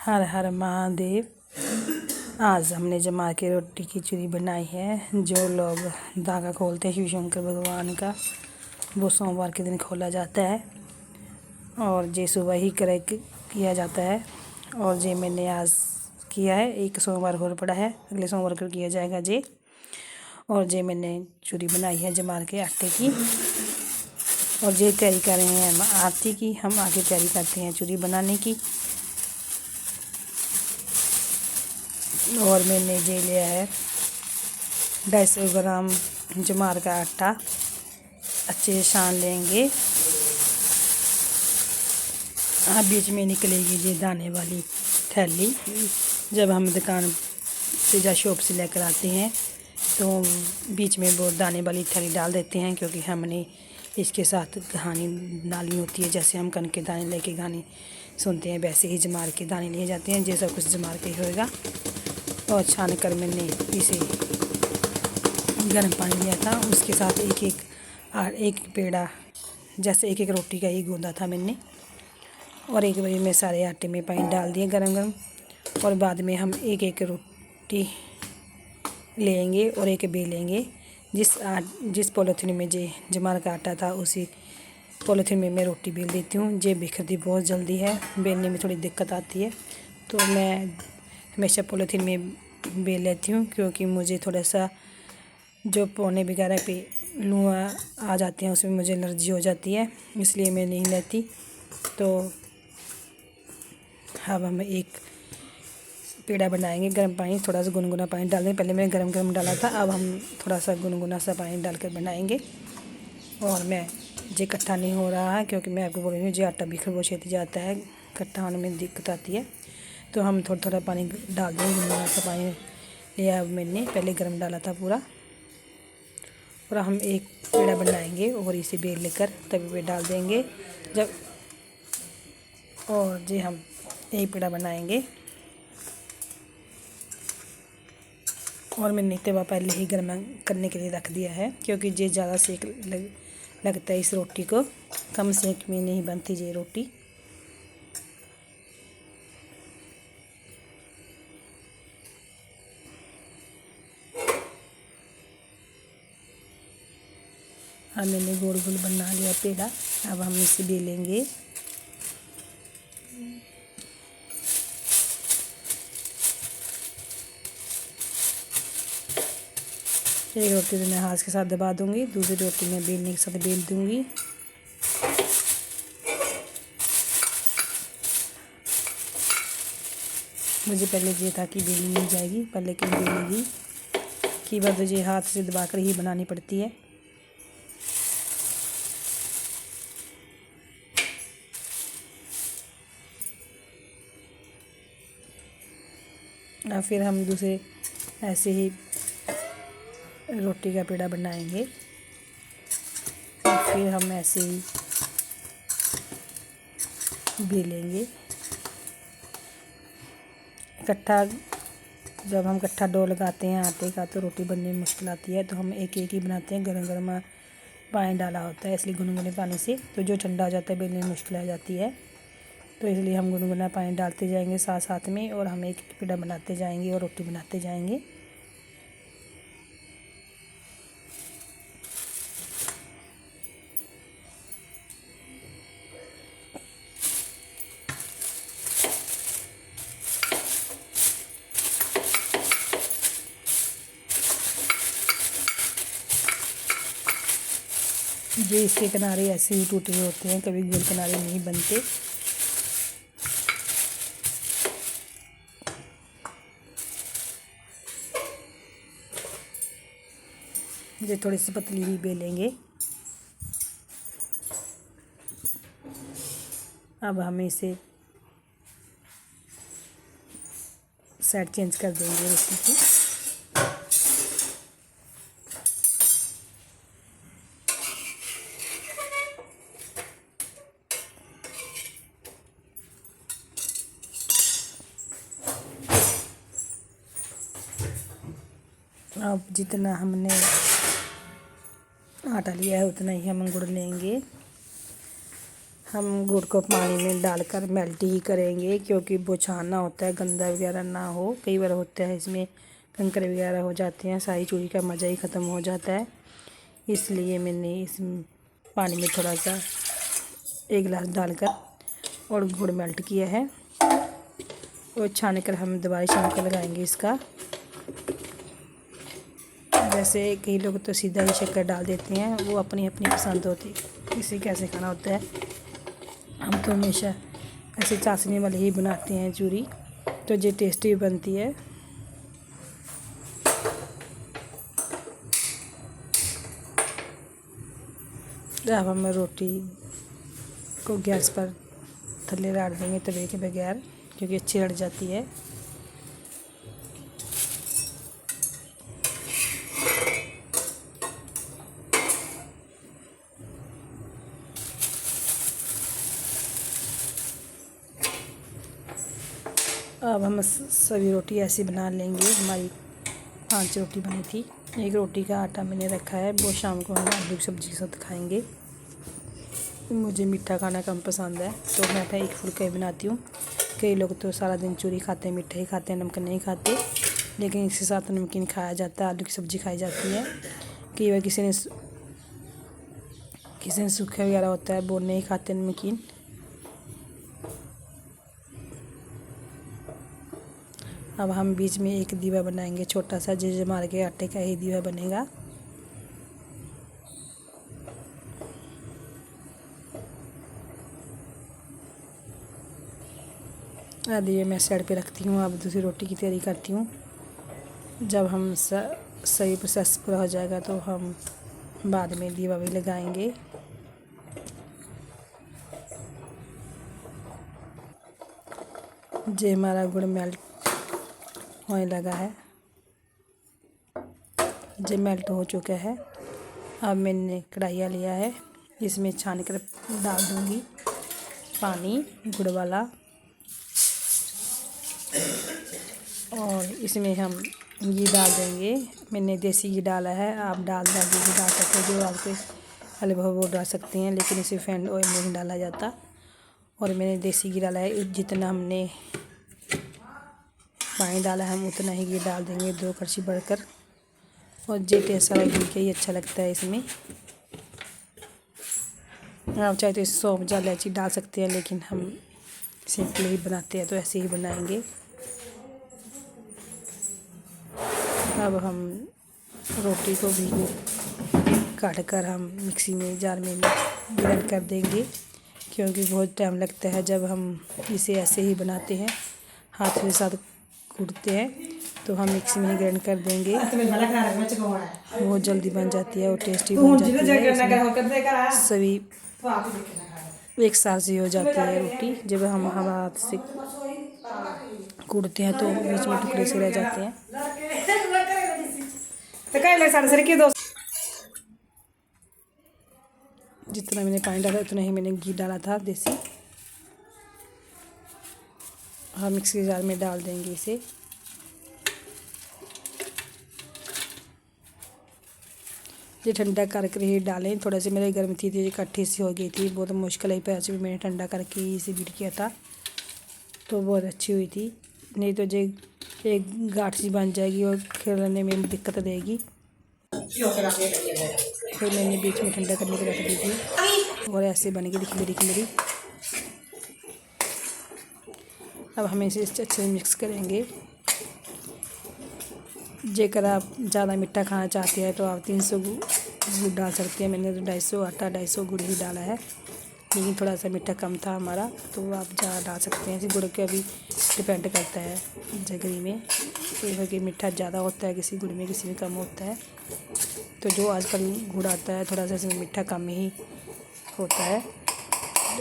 हर हर महादेव। आज हमने जमा के रोटी की चूरी बनाई है। जो लोग धागा खोलते हैं शिव शंकर भगवान का, वो सोमवार के दिन खोला जाता है और ये सुबह ही किया जाता है। और ये मैंने आज किया है, एक सोमवार और पड़ा है, अगले सोमवार को किया जाएगा ये। और ये मैंने चूरी बनाई है जमार के आटे की, और ये तैयारी कर रहे हैं हम आरती की। हम आगे तैयारी करते हैं चूरी बनाने की। और मैंने ये लिया है 250 ग्राम जमार का आटा। अच्छे से छान लेंगे। बीच में निकलेगी ये दाने वाली थैली। जब हम दुकान से या शॉप से लेकर आते हैं तो बीच में वो दाने वाली थैली डाल देते हैं, क्योंकि हमने इसके साथ कहानी डालनी होती है। जैसे हम कनक के दाने लेके गाने सुनते हैं, वैसे ही जमार के दाने लिए जाते हैं। ये सब कुछ जमार के ही होएगा। और छान कर मैंने इसे गर्म पानी लिया था, उसके साथ एक पेड़ा, जैसे एक रोटी का ही गूंदा था मैंने। और एक बारी में सारे आटे में पानी डाल दिए गरम गरम। और बाद में हम एक रोटी लेंगे और एक बेलेंगे। जिस पॉलीथीन में जमार का आटा था, उसी पॉलीथीन में मैं रोटी बेल देती हूँ। ये बिखरती बहुत जल्दी है, बेलने में थोड़ी दिक्कत आती है, तो मैं हमेशा पॉलीथीन में बेल लेती हूँ। क्योंकि मुझे थोड़ा सा जो पौने वगैरह पे लुआ आ जाते हैं, उसमें मुझे एलर्जी हो जाती है, इसलिए मैं नहीं लेती। तो अब हम एक पेड़ा बनाएंगे। गर्म पानी, थोड़ा सा गुनगुना पानी डाल दें। पहले मैंने गरम डाला था, अब हम थोड़ा सा गुनगुना सा पानी डालकर बनाएंगे। और मैं ये इकट्ठा नहीं हो रहा है, क्योंकि मैं आपको बोल रही हूँ जो आटा बिखर वो छेती जाता है, इकट्ठा होने में दिक्कत आती है। तो हम थोड़ा थोड़ा पानी डाल देंगे। गुनगुना सा पानी लिया मैंने, पहले गरम डाला था पूरा। और हम एक पेड़ा बनाएंगे और इसे बेल लेकर तवे पे डाल देंगे। और जी हम एक पेड़ा बनाएंगे। और मैंने तवा पहले ही गर्म करने के लिए रख दिया है, क्योंकि ये ज़्यादा सेक लगता है इस रोटी को। कम सेक में नहीं बनती ये रोटी। अब मैंने गोल गोल बना लिया पेड़ा। अब हम इसे बेलेंगे। एक रोटी तो मैं हाथ के साथ दबा दूंगी, दूसरी रोटी मैं बेलने के साथ बेल दूंगी। मुझे पहले ये था कि बेली नहीं जाएगी, पर लेकिन बेलेगी की बात मुझे हाथ से दबाकर ही बनानी पड़ती है। और फिर हम दूसरे ऐसे ही रोटी का पेड़ा बनाएंगे। और फिर हम ऐसे ही बेलेंगे इकट्ठा। जब हम इकट्ठा डो लगाते हैं आटे का, तो रोटी बनने में मुश्किल आती है, तो हम एक एक ही बनाते हैं। गरम गरम पानी डाला होता है, इसलिए गुनगुने पानी से तो जो ठंडा हो जाता है बेलने में मुश्किल आ जाती है। तो इसलिए हम गुनगुना पानी डालते जाएंगे साथ साथ में, और हम एक एक पेड़ा बनाते जाएंगे और रोटी बनाते जाएंगे। ये इसके किनारे ऐसे ही टूटे होते हैं, कभी गोल किनारे नहीं बनते। ये थोड़ी सी पतली ही बेलेंगे। अब हम इसे साइड चेंज कर देंगे रोटी की। अब जितना हमने आटा लिया है उतना ही हम गुड़ लेंगे। हम गुड़ को पानी में डालकर मेल्ट ही करेंगे, क्योंकि वो छानना होता है, गंदा वगैरह ना हो। कई बार होता है इसमें कंकड़ वगैरह हो जाते हैं, सारी चूड़ी का मज़ा ही ख़त्म हो जाता है। इसलिए मैंने इस पानी में थोड़ा सा 1 गिलास डालकर और गुड़ मेल्ट किया है, और छान कर हम दोबारा शाम को लगाएंगे इसका। वैसे कई लोग तो सीधा ही शक्कर डाल देते हैं, वो अपनी अपनी पसंद होती है, किसी कैसे खाना होता है। हम तो हमेशा ऐसे चाशनी वाले ही बनाते हैं चूड़ी, तो ये टेस्टी बनती है। अब हम रोटी को गैस पर थल्ले डाल देंगे तवे के बगैर, क्योंकि अच्छी लड़ जाती है। अब हम सभी रोटी ऐसी बना लेंगे। हमारी 5 रोटी बनी थी। 1 रोटी का आटा मैंने रखा है, वो शाम को हम आलू की सब्ज़ी के साथ खाएंगे। मुझे मीठा खाना कम पसंद है, तो मैं 1 फुल्का ही बनाती हूँ। कई लोग तो सारा दिन चूरी खाते हैं, मीठा ही खाते हैं, नमकीन नहीं खाते, लेकिन इसके साथ नमकीन खाया जाता है, आलू की सब्ज़ी खाई जाती है। कई बार किसी ने सूखा वगैरह होता है, वो नहीं खाते नमकीन। अब हम बीच में एक दीवा बनाएंगे छोटा सा, जिसे मार के आटे का ही दीवा बनेगा। दीवे मैं साइड पे रखती हूँ। अब दूसरी रोटी की तैयारी करती हूँ। जब हम सही प्रोसेस पूरा हो जाएगा तो हम बाद में दीवा भी लगाएंगे। जे हमारा गुड़ मेल्ट होने लगा है, जे मेल्ट हो चुका है। अब मैंने कढ़ाइया लिया है, इसमें छान कर डाल दूँगी पानी गुड़ वाला, और इसमें हम घी डाल देंगे। मैंने देसी घी डाला है, आप डाल घी डाल सकते हैं, जो आपके अनुभव वो डाल सकते हैं, लेकिन इसे रिफाइंड ऑयल नहीं डाला जाता। और मैंने देसी घी डाला है। जितना हमने पानी डाला है हम उतना ही घी डाल देंगे, 2 कड़छी बढ़कर। और जे टेस्ट वाला घी का ही अच्छा लगता है इसमें। आप चाहे तो इस सौंफ या इलायची डाल सकते हैं, लेकिन हम सिंपल ही बनाते हैं, तो ऐसे ही बनाएंगे। अब हम रोटी को भी काट कर हम मिक्सी में जार में ग्राइंड कर देंगे, क्योंकि बहुत टाइम लगता है जब हम इसे ऐसे ही बनाते हैं, हाथ के साथ कूटते हैं, तो हम मिक्सी में ग्राइंड कर देंगे। बहुत जल्दी बन जाती है और टेस्टी बन जाती है। सभी एक साथ से हो जाती है रोटी। जब हम हाथ से कूटते हैं तो बीच में टुकड़े से रह जाते हैं। जितना मैंने पानी डाला उतना ही मैंने घी डाला था देसी। हम मिक्सी जार में डाल देंगे इसे। ये ठंडा करके ही डालें। थोड़ा सी मेरे गर्म थी, तो इकट्ठी सी हो गई थी, बहुत मुश्किल ही पैसे भी मैंने ठंडा करके ही इसे बीट किया था, तो बहुत अच्छी हुई थी। नहीं तो जे एक गाठ सी बन जाएगी और खेलने में दिक्कत देगी। फिर मैंने बीच में ठंडा करने के रख दी थी, और ऐसे बन गई खिलरी। अब हम इसे अच्छे से मिक्स करेंगे। जेकर आप ज़्यादा मीठा खाना चाहते हैं तो आप 300 गुड़ डाल सकते हैं। मैंने तो 250 आटा 250 गुड़ ही डाला है, लेकिन थोड़ा सा मीठा कम था हमारा, तो आप ज़्यादा डाल सकते हैं। इसे गुड़ का भी डिपेंड करता है जगरी में, क्योंकि मीठा ज़्यादा होता है किसी गुड़ में, किसी में कम होता है। तो जो आजकल गुड़ आता है थोड़ा सा इसमें मीठा कम ही होता है।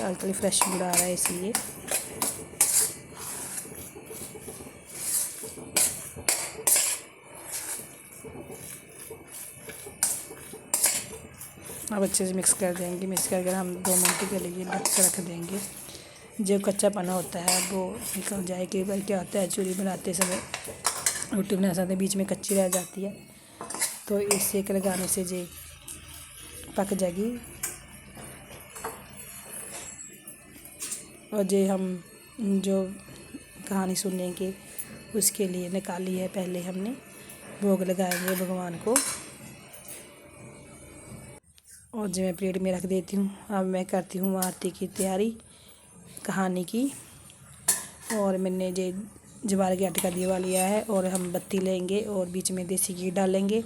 आजकल फ्रेश गुड़ आ रहा है इसलिए। अब अच्छे से मिक्स कर देंगे। मिक्स करके हम 2 मिनट के लिए ढक के रख देंगे। जो कच्चा पना होता है वो निकल जाए। कई बार क्या होता है चूरी बनाते समय रोटी बनाते समय बीच में कच्ची रह जाती है, तो इस सेक लगाने से जे पक जाएगी। और जे हम जो कहानी सुनेंगे उसके लिए निकाली है। पहले हमने भोग लगाएंगे भगवान को और जो मैं प्लेट में रख देती हूँ। अब मैं करती हूँ आरती की तैयारी कहानी की। और मैंने जे ज्वार के आटे का दीवा लिया है और हम बत्ती लेंगे और बीच में देसी घी डालेंगे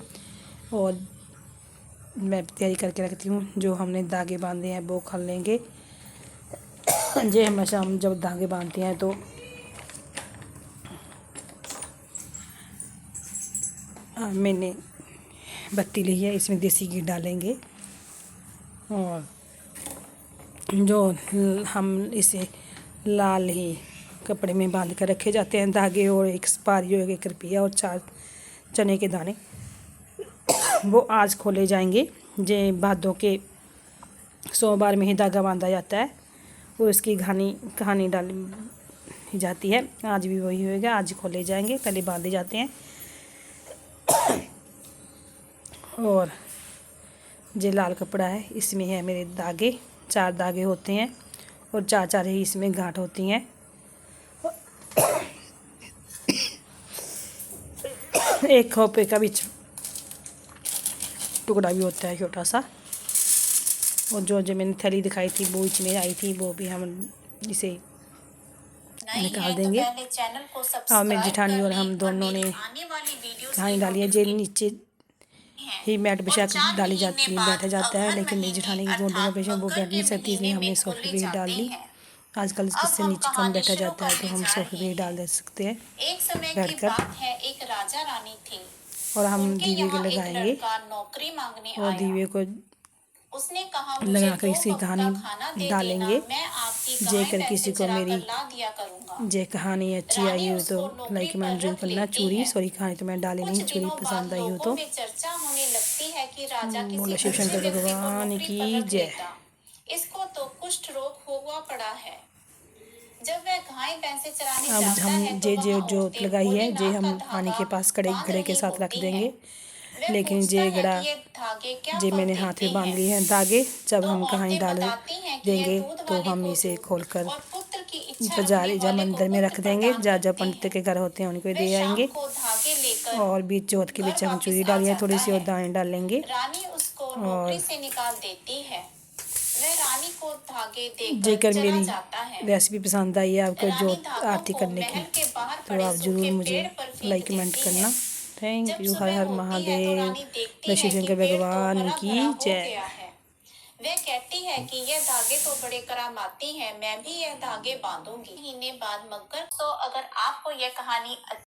और मैं तैयारी करके रखती हूँ। जो हमने धागे बांधे हैं वो खल लेंगे। जे हमेशा हम जब धागे बांधते हैं तो मैंने बत्ती ली है, इसमें देसी घी डालेंगे और जो हम इसे लाल ही कपड़े में बांध कर रखे जाते हैं धागे और एक सुपारी और 1 रुपया और 4 चने के दाने, वो आज खोले जाएंगे। जे भादों के सोमवार में ही धागा बांधा जाता है और उसकी कहानी डाली जाती है। आज भी वही होएगा, आज खोले जाएंगे, पहले बांधे जाते हैं। और जे लाल कपड़ा है इसमें है मेरे धागे, 4 धागे होते हैं और 4 ही इसमें गांठ होती हैं। एक खोपे का बीच टुकड़ा भी होता है छोटा सा। और जो मैंने थैली दिखाई थी वो इसमें आई थी, वो भी हम इसे निकाल देंगे। और मेरी जेठानी और हम दोनों ने कहानी डाली है। जे नीचे ही मैट बिछा कर डाली जाती है, बैठा जाता है, लेकिन मेरी जेठानी की गोडों का पेशेंट वो बैठ नहीं सकती, इसलिए हमने सोफे पे ही डाल ली। आजकल इससे नीचे कम बैठा जाता है तो हम सोफे पे ही डाल दे सकते हैं बैठकर। और हम दीवे को लगाएंगे और दीवे को लगा कर इसकी कहानी डालेंगे। जेकर किसी को मेरी जे कहानी अच्छी आई हो तो लाइक कमेंट जरूर करना। कहानी तो मैं डाली नहीं, चूरी पसंद आई हो तो बोलो शिव शंकर भगवान की जय। इसको तो कुष्ठ रोग हुआ पड़ा है। जब वह गाय भैंसे चराने अब जाता हम है तो जे वहाँ जो औरतें लगाई है जे भोलेनाथ हम का पानी के धागा पास बांध घड़े के रही साथ रख होती देंगे। हैं। वह लेकिन पूछता जे है गड़ा कि ये धागे क्या जे फल मैंने हाथ देते में बांध हैं? लिए हैं धागे, जब तो हम कहानी औरतें डाल बताती हैं कि ये देंगे दूध तो वाले हम को इसे दूध खोलकर और पुत्र की इच्छा बाजार रखने या वाले को मंदिर में रख पुत्र देंगे। प्रदान जहाँ करते पंडित हैं। के घर होते हैं उनको वे दे शाम आएंगे। को धागे लेकर और बीच जोत के बीच घर हम वापिस चूड़ी आ डाली है, थोड़ी जाता सी और है। दाएं डाल लेंगे। रानी उसको और नौकरी से निकाल देती है। वह रानी को धागे देकर जेकर चला मेरी जाता है। रेसिपी पसंद आई है आपको रानी जोत धागों आरती को करने की, महल के बाहर तो पड़े आप ज़रूर सूखे मुझे पेड़ पर फेंक लाइक कमेंट देती करना। है। थैंक जब यू। हर सुबह हर होती है तो महादेव। रानी देखती मैं है शिव कि शंकर पेड़ तो भगवान हरा की भरा हो जय। गया है। वह कहती है कि यह धागे तो बड़े करामाती हैं, मैं भी यह धागे बांधूंगी। महीने बाद मगर। तो अगर आपको यह कहानी